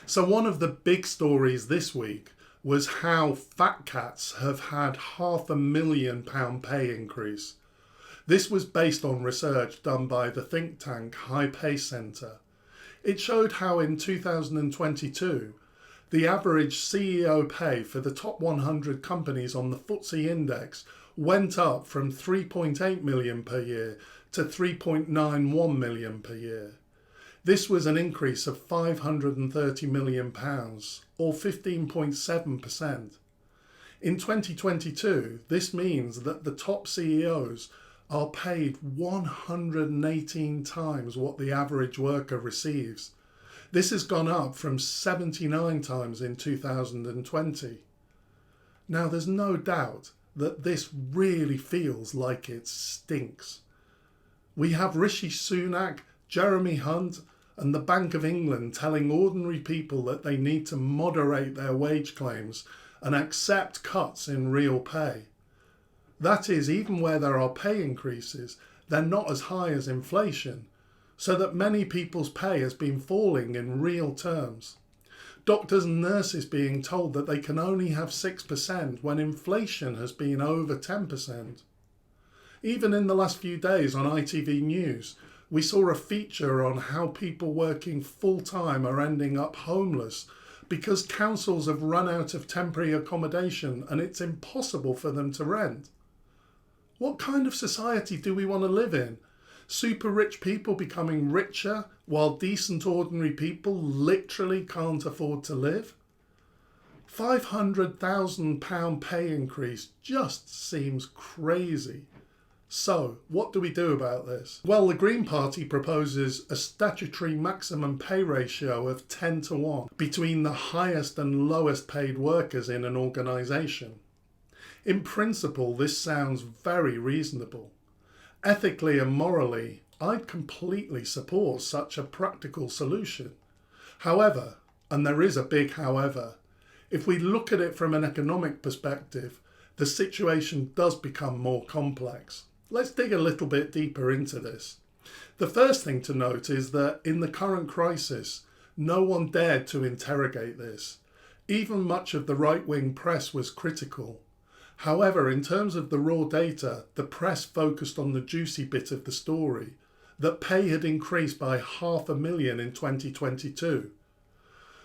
So one of the big stories this week was how fat cats have had £500,000 pay increase. This was based on research done by the think tank High Pay Centre. It showed how in 2022, the average CEO pay for the top 100 companies on the FTSE index went up from 3.8 million per year to 3.91 million per year. This was an increase of £530 million, or 15.7%. In 2022, this means that the top CEOs are paid 118 times what the average worker receives. This has gone up from 79 times in 2020. Now, there's no doubt that this really feels like it stinks. We have Rishi Sunak, Jeremy Hunt, and the Bank of England telling ordinary people that they need to moderate their wage claims and accept cuts in real pay. That is, even where there are pay increases, they're not as high as inflation, so that many people's pay has been falling in real terms. Doctors and nurses being told that they can only have 6% when inflation has been over 10%. Even in the last few days on ITV News, we saw a feature on how people working full-time are ending up homeless because councils have run out of temporary accommodation and it's impossible for them to rent. What kind of society do we want to live in? Super rich people becoming richer while decent ordinary people literally can't afford to live? £500,000 pay increase just seems crazy. So, what do we do about this? Well, the Green Party proposes a statutory maximum pay ratio of 10-1 between the highest and lowest paid workers in an organisation. In principle, this sounds very reasonable. Ethically and morally, I'd completely support such a practical solution. However, and there is a big however, if we look at it from an economic perspective, the situation does become more complex. Let's dig a little bit deeper into this. The first thing to note is that in the current crisis, no one dared to interrogate this. Even much of the right-wing press was critical. However, in terms of the raw data, the press focused on the juicy bit of the story, that pay had increased by £500,000 in 2022.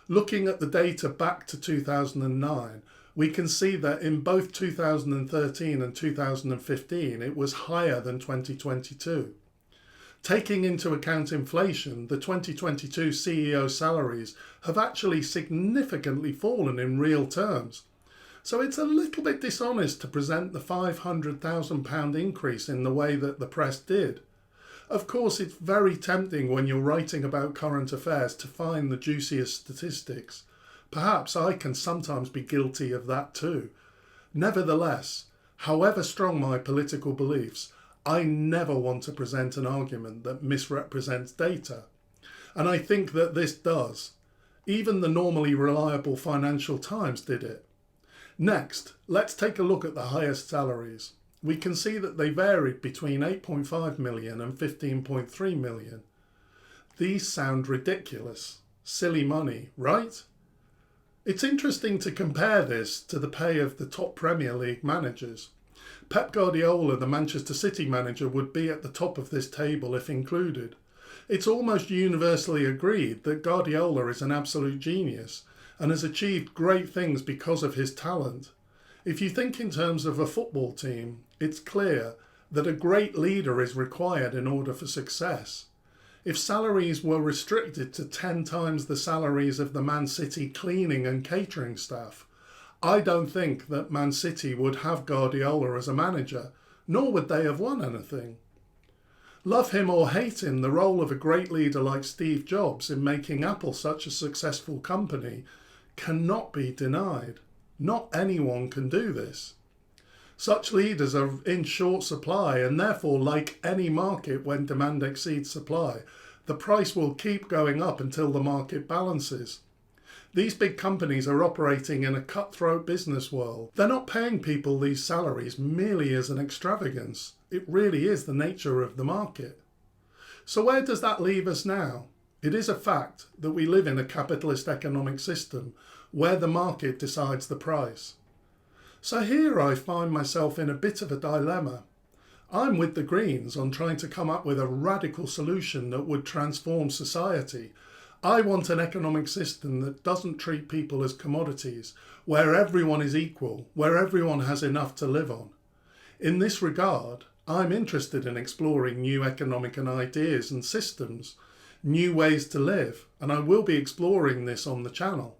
Looking at the data back to 2009, we can see that in both 2013 and 2015, it was higher than 2022. Taking into account inflation, the 2022 CEO salaries have actually significantly fallen in real terms. So it's a little bit dishonest to present the £500,000 increase in the way that the press did. Of course, it's very tempting when you're writing about current affairs to find the juiciest statistics. Perhaps I can sometimes be guilty of that too. Nevertheless, however strong my political beliefs, I never want to present an argument that misrepresents data. And I think that this does. Even the normally reliable Financial Times did it. Next, let's take a look at the highest salaries. We can see that they varied between 8.5 million and 15.3 million. These sound ridiculous. Silly money, right? It's interesting to compare this to the pay of the top Premier League managers. Pep Guardiola, the Manchester City manager, would be at the top of this table if included. It's almost universally agreed that Guardiola is an absolute genius and has achieved great things because of his talent. If you think in terms of a football team, it's clear that a great leader is required in order for success. If salaries were restricted to 10 times the salaries of the Man City cleaning and catering staff, I don't think that Man City would have Guardiola as a manager, nor would they have won anything. Love him or hate him, the role of a great leader like Steve Jobs in making Apple such a successful company cannot be denied. Not anyone can do this. Such leaders are in short supply and therefore, like any market when demand exceeds supply, the price will keep going up until the market balances. These big companies are operating in a cutthroat business world. They're not paying people these salaries merely as an extravagance. It really is the nature of the market. So where does that leave us now? It is a fact that we live in a capitalist economic system where the market decides the price. So here I find myself in a bit of a dilemma. I'm with the Greens on trying to come up with a radical solution that would transform society. I want an economic system that doesn't treat people as commodities, where everyone is equal, where everyone has enough to live on. In this regard, I'm interested in exploring new economic ideas and systems, new ways to live, and I will be exploring this on the channel.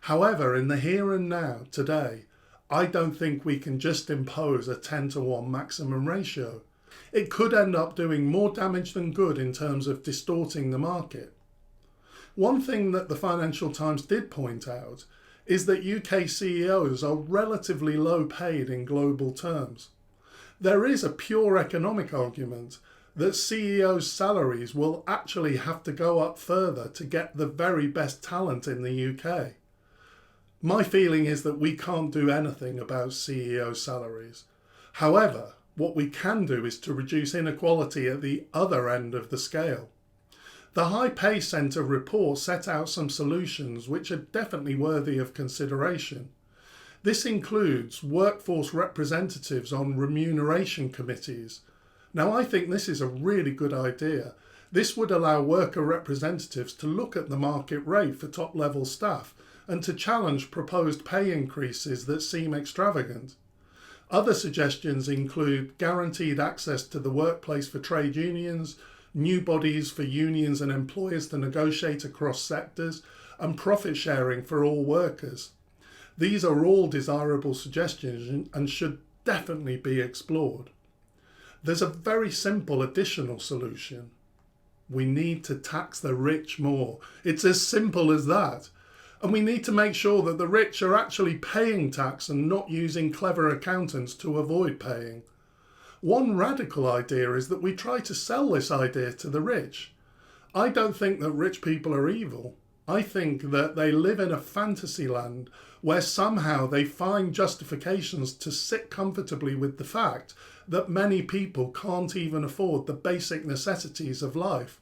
However, in the here and now, today, I don't think we can just impose a 10-to-1 maximum ratio. It could end up doing more damage than good in terms of distorting the market. One thing that the Financial Times did point out is that UK CEOs are relatively low paid in global terms. There is a pure economic argument that CEOs' salaries will actually have to go up further to get the very best talent in the UK. My feeling is that we can't do anything about CEO salaries. However, what we can do is to reduce inequality at the other end of the scale. The High Pay Centre report set out some solutions which are definitely worthy of consideration. This includes workforce representatives on remuneration committees. Now, I think this is a really good idea. This would allow worker representatives to look at the market rate for top-level staff and to challenge proposed pay increases that seem extravagant. Other suggestions include guaranteed access to the workplace for trade unions, new bodies for unions and employers to negotiate across sectors, and profit sharing for all workers. These are all desirable suggestions and should definitely be explored. There's a very simple additional solution. We need to tax the rich more. It's as simple as that. And we need to make sure that the rich are actually paying tax and not using clever accountants to avoid paying. One radical idea is that we try to sell this idea to the rich. I don't think that rich people are evil. I think that they live in a fantasy land where somehow they find justifications to sit comfortably with the fact that many people can't even afford the basic necessities of life.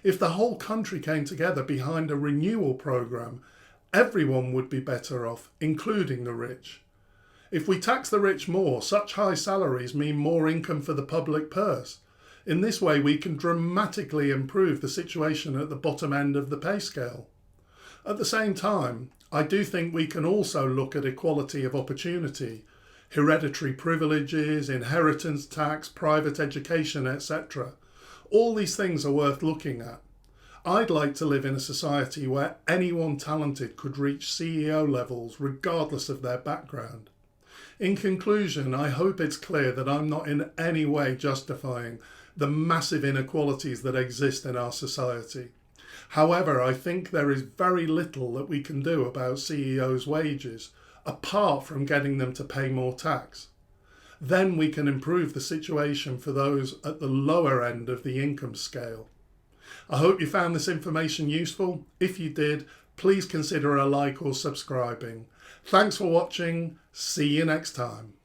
If the whole country came together behind a renewal programme, everyone would be better off, including the rich. If we tax the rich more, such high salaries mean more income for the public purse. In this way, we can dramatically improve the situation at the bottom end of the pay scale. At the same time, I do think we can also look at equality of opportunity, hereditary privileges, inheritance tax, private education, etc. All these things are worth looking at. I'd like to live in a society where anyone talented could reach CEO levels regardless of their background. In conclusion, I hope it's clear that I'm not in any way justifying the massive inequalities that exist in our society. However, I think there is very little that we can do about CEOs' wages, apart from getting them to pay more tax. Then we can improve the situation for those at the lower end of the income scale. I hope you found this information useful. If you did, please consider a like or subscribing. Thanks for watching. See you next time.